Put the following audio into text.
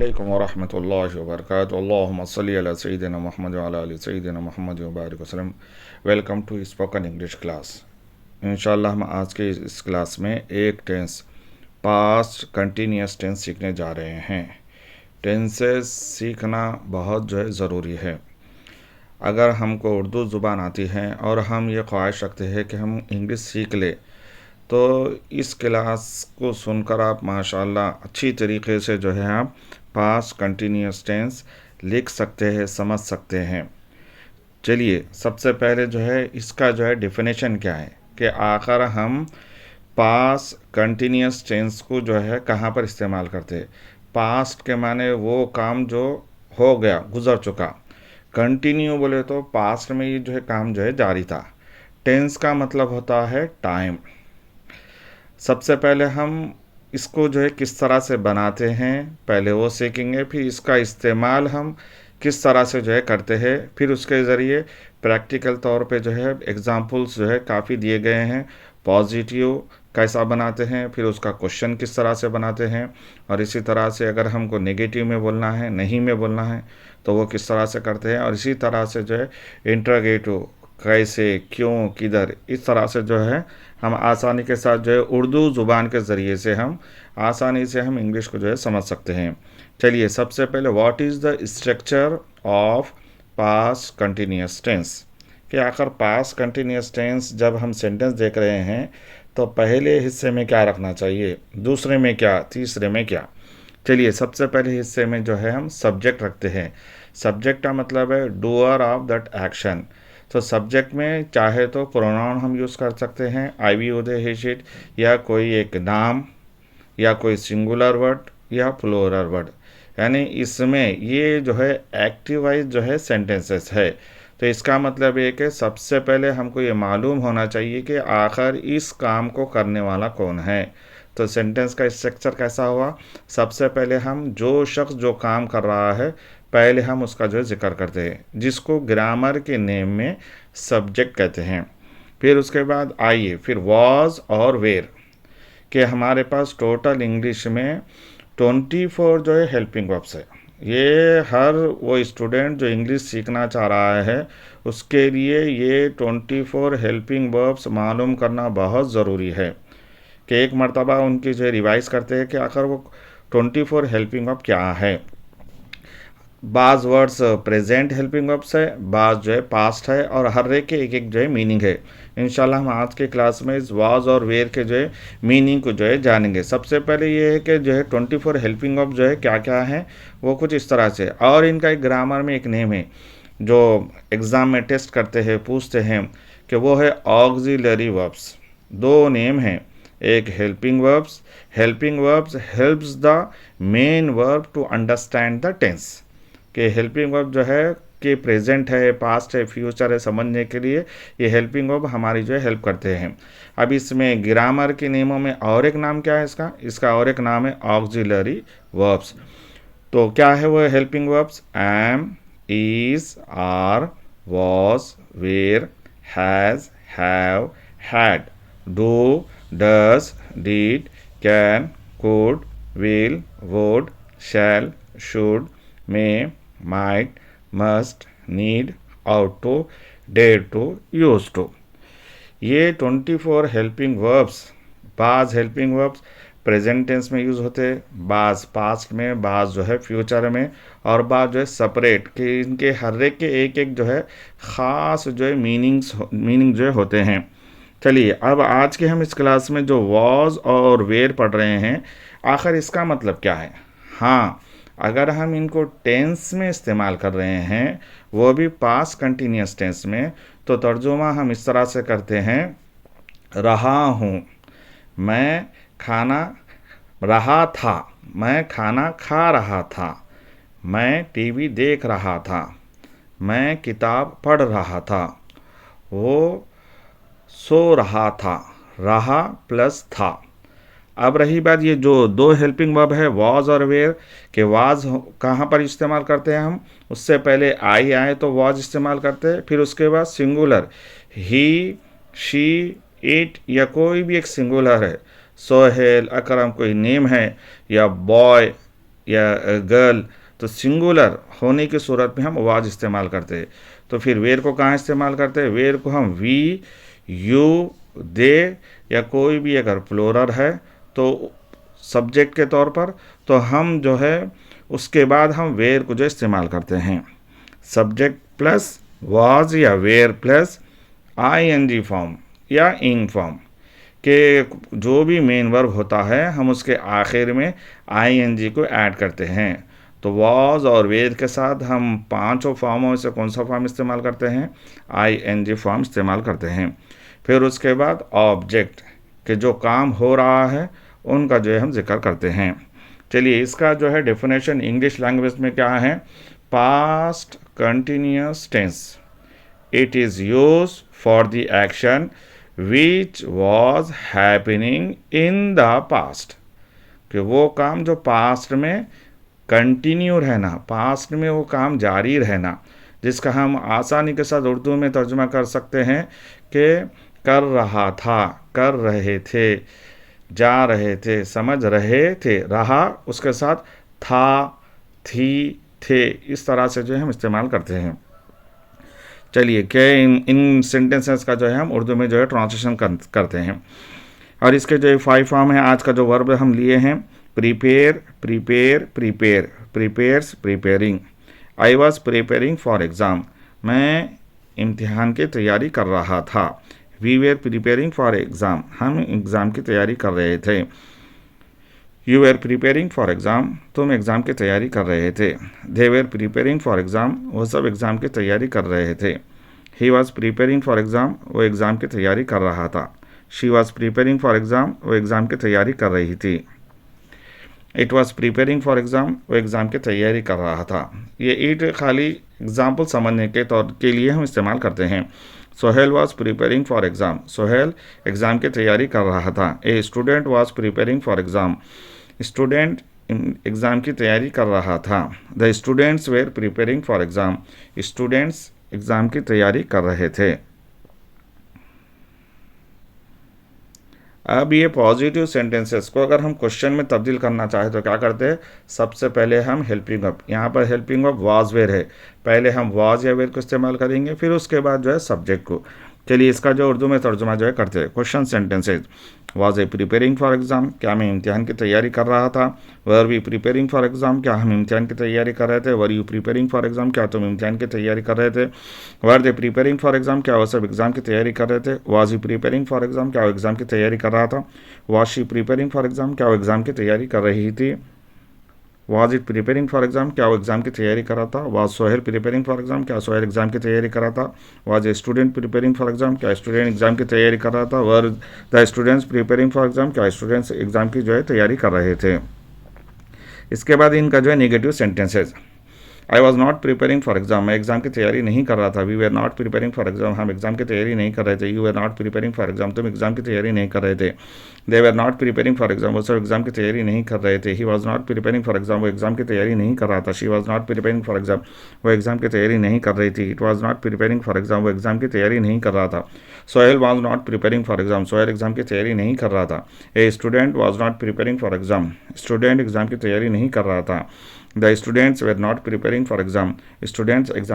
अस्सलामुअलैकुम वरहमतुल्लाहि वबरकातुहू अल्लाहुम्मा सल्लि अला सय्यिदिना मुहम्मद व अला आलि सय्यिदिना मुहम्मद व बारिक वसल्लम। Welcome to spoken English class. इंशाल्लाह हम आज के इस क्लास में एक टेंस पास्ट कंटिन्यूस टेंस सीखने जा रहे हैं। टेंसेस सीखना बहुत ज़रूरी है। अगर हमको उर्दू ज़ुबान आती है और हम ये ख्वाहिश रखते हैं कि हम इंग्लिश सीख ले, तो इस क्लास को सुनकर आप माशाल्लाह अच्छी तरीके से आप पास्ट कंटिन्यूस टेंस लिख सकते हैं, समझ सकते हैं। चलिए सबसे पहले इसका डेफिनेशन क्या है कि आखिर हम पास्ट कंटिन्यूस टेंस को कहाँ पर इस्तेमाल करते हैं। पास्ट के माने वो काम जो हो गया, गुज़र चुका। कंटिन्यू बोले तो पास्ट में ये काम जारी था। टेंस का मतलब होता है टाइम। सबसे पहले हम इसको किस तरह से बनाते हैं पहले वो सीखेंगे, फिर इसका इस्तेमाल हम किस तरह से करते हैं, फिर उसके ज़रिए प्रैक्टिकल तौर पे एग्ज़ाम्पल्स काफ़ी दिए गए हैं। पॉजिटिव कैसा बनाते हैं, फिर उसका क्वेश्चन किस तरह से बनाते हैं, और इसी तरह से अगर हमको नेगेटिव में बोलना है, नहीं में बोलना है, तो वो किस तरह से करते हैं। और इसी तरह से इंटरोगेटिव कैसे, क्यों, किधर, इस तरह से हम आसानी के साथ उर्दू ज़ुबान के ज़रिए से हम आसानी से हम इंग्लिश को समझ सकते हैं। चलिए सबसे पहले what is the structure of past continuous tense, कि आखिर पास्ट कंटिन्यूस टेंस जब हम सेंटेंस देख रहे हैं तो पहले हिस्से में क्या रखना चाहिए, दूसरे में क्या, तीसरे में क्या। चलिए सबसे पहले हिस्से में हम सब्जेक्ट रखते हैं। सब्जेक्ट का मतलब है डूअर ऑफ दैट एक्शन। तो सब्जेक्ट में चाहे तो प्रोनाउन हम यूज़ कर सकते हैं, आई वी उदय ही शिट, या कोई एक नाम, या कोई सिंगुलर वर्ड या प्लूरल वर्ड। यानी इसमें ये एक्टिव वाइज सेंटेंसेस है। तो इसका मतलब ये कि सबसे पहले हमको ये मालूम होना चाहिए कि आखिर इस काम को करने वाला कौन है। तो सेंटेंस का स्ट्रक्चर कैसा हुआ, सबसे पहले हम जो शख्स जो काम कर रहा है पहले हम उसका जिक्र करते हैं, जिसको ग्रामर के नेम में सब्जेक्ट कहते हैं। फिर उसके बाद आइए फिर वॉज और वेयर, कि हमारे पास टोटल इंग्लिश में 24 हेल्पिंग वर्ब्स है। ये हर वो स्टूडेंट जो इंग्लिश सीखना चाह रहा है उसके लिए ये 24 हेल्पिंग वर्ब्स मालूम करना बहुत ज़रूरी है, कि एक मर्तबा उनकी रिवाइज करते हैं कि आखिर वो 24 हेल्पिंग वर्ब क्या है। बाज़ वर्ड्स प्रेजेंट हेल्पिंग वर्ब्स है, बाज़ पास्ट है, और हर एक के एक मीनिंग है। इंशाल्लाह हम आज के क्लास में इस वाज और वेयर के मीनिंग को जानेंगे। सबसे पहले ये है कि 24 हेल्पिंग वर्ब क्या क्या है, वो कुछ इस तरह से, और इनका एक ग्रामर में एक नेम है जो एग्ज़ाम में टेस्ट करते हैं, पूछते हैं, कि वो है ऑक्सिलरी वर्ब्स। दो नेम हैं, एक helping verbs. Helping verbs helps the main verb to understand the tense, कि हेल्पिंग वर्ब कि प्रेजेंट है, पास्ट है, फ्यूचर है, समझने के लिए ये हेल्पिंग वर्ब हमारी हेल्प करते हैं। अब इसमें ग्रामर के नियमों में और एक नाम क्या है इसका और एक नाम है ऑक्सिलरी वर्ब्स। तो क्या है वो helping verbs, am, is, are, was, were, has, have, had, do, does, did, can, could, will, would, shall, should, may, might, must, need, ought to, dare to, used to। ये 24 helping verbs, बाज़ helping verbs present tense में use होते हैं, बाज़ past में, बाज़ future में, और बाज़ सेपरेट, कि इनके हर एक के एक ख़ास मीनिंग होते हैं। चलिए अब आज के हम इस क्लास में जो वॉज और वेयर पढ़ रहे हैं, आखिर इसका मतलब क्या है। हाँ, अगर हम इनको टेंस में इस्तेमाल कर रहे हैं, वो भी पास्ट कंटिन्यूस टेंस में, तो तर्जुमा हम इस तरह से करते हैं, रहा हूँ, मैं खाना रहा था, मैं खाना खा रहा था, मैं टीवी देख रहा था, मैं किताब पढ़ रहा था, वो सो रहा था, रहा प्लस था। अब रही बात ये जो दो हेल्पिंग वर्ब है वाज और वेयर, के वाज कहाँ पर इस्तेमाल करते हैं हम, उससे पहले आई आए तो वाज इस्तेमाल करते हैं, फिर उसके बाद सिंगुलर ही, शी, इट, या कोई भी एक सिंगुलर है, सोहेल, अकरम कोई नेम है, या बॉय, या गर्ल, तो सिंगुलर होने की सूरत में हम वाज इस्तेमाल करते हैं। तो फिर वेयर को कहाँ इस्तेमाल करते हैं? वेयर को हम वी, यू, दे या कोई भी अगर प्लोरल है तो सब्जेक्ट के तौर पर, तो हम जो है उसके बाद हम वेयर को जो इस्तेमाल करते हैं। सब्जेक्ट प्लस वाज या वेयर प्लस आईएनजी फॉर्म या इन फॉर्म के जो भी मेन वर्ब होता है हम उसके आखिर में आईएनजी को ऐड करते हैं। तो वाज और वेयर के साथ हम पांचों फॉर्मों से कौन सा फॉर्म इस्तेमाल करते हैं? आईएनजी फॉर्म इस्तेमाल करते हैं। फिर उसके बाद ऑब्जेक्ट के जो काम हो रहा है उनका जो है हम जिक्र करते हैं। चलिए इसका जो है डेफिनेशन इंग्लिश लैंग्वेज में क्या है? Past continuous tense, it is use for the action which was happening in the past, कि वो काम जो पास्ट में कंटिन्यू रहना, पास्ट में वो काम जारी रहना, जिसका हम आसानी के साथ उर्दू में तर्जुमा कर सकते हैं कि कर रहा था, कर रहे थे, जा रहे थे, समझ रहे थे, रहा उसके साथ था, थी, थे, इस तरह से जो है हम इस्तेमाल करते हैं। चलिए क्या इन सेंटेंसेस का जो है हम उर्दू में जो है ट्रांसलेशन करते हैं। और इसके जो 5 फॉर्म है, आज का जो वर्ब हम लिए हैं, prepare, prepare, prepare, prepares, preparing. I was preparing for exam, मैं इम्तिहान की तैयारी कर रहा था। We were preparing for exam, हम एग्ज़ाम की तैयारी कर रहे थे। You were preparing for exam, तुम एग्ज़ाम की तैयारी कर रहे थे। They were preparing for exam, वो सब एग्ज़ाम की तैयारी कर रहे थे। He was preparing for exam, वो एग्ज़ाम की तैयारी कर रहा था। She was preparing for exam, वो एग्ज़ाम की तैयारी कर रही थी। It was preparing for exam, वो एग्ज़ाम की तैयारी कर रहा था। ये इट खाली एग्ज़ाम्पल समझने के तौर के लिए हम इस्तेमाल करते हैं। Sohail was preparing for exam, Sohail exam की तैयारी कर रहा था। A student was preparing for exam, student exam की तैयारी कर रहा था। The students were preparing for exam, students exam की तैयारी कर रहे थे। अब ये पॉजिटिव सेंटेंसेस को अगर हम क्वेश्चन में तब्दील करना चाहें तो क्या करते हैं? सबसे पहले हम हेल्पिंग अप, यहाँ पर हेल्पिंग अप वाज वेयर है, पहले हम वाज या वेयर को इस्तेमाल करेंगे, फिर उसके बाद जो है सब्जेक्ट को। चलिए इसका जो उर्दू में तर्जुमा जो है करते हैं। Question sentences, was I preparing for exam, क्या मैं इम्तिहान की तैयारी कर रहा था। Were we preparing for exam, क्या हम इम्तिहान की तैयारी कर रहे थे। Were you preparing for exam, क्या तुम इम्तिहान की तैयारी कर रहे थे। Were they preparing for exam, क्या वो सब एग्ज़ाम की तैयारी कर रहे थे। Was you preparing for exam, क्या वो एग्ज़ाम की तैयारी कर रहा था। Was she preparing for exam, क्या वो एग्ज़ाम की तैयारी कर रही थी। Was it preparing for exam, क्या वो एग्ज़ाम की तैयारी कर रहा था। Was Sohail preparing for exam, क्या सोहेल एग्ज़ाम की तैयारी कर रहा था। Was a student preparing for exam, क्या स्टूडेंट एग्ज़ाम की तैयारी कर रहा था। Were the students preparing for exam, क्या स्टूडेंट्स एग्ज़ाम की जो है तैयारी कर रहे थे। इसके बाद इनका जो है negative sentences, I was not preparing for exam, मैं एग्ज़ाम की तैयारी नहीं कर रहा था। We were not preparing for exam, हम एग्ज़ाम की तैयारी नहीं कर रहे थे। You were not preparing for exam, तुम एग्ज़ाम की तैयारी नहीं कर रहे थे। They were not preparing for exam, वो सब एग्ज़ाम की तैयारी नहीं कर रहे थे। He was not preparing for exam, वो एग्ज़ाम की तैयारी नहीं कर रहा था। She was not preparing for exam, वो एग्ज़ाम की तैयारी नहीं कर रही थी। It was not preparing for exam, वो एग्ज़ाम की तैयारी नहीं कर रहा था। Sohail was not preparing for exam, Sohail exam की तैयारी नहीं कर रहा था। A student was not preparing for exam, student exam की तैयारी नहीं कर रहा था। The students where not preparing for exam, students exam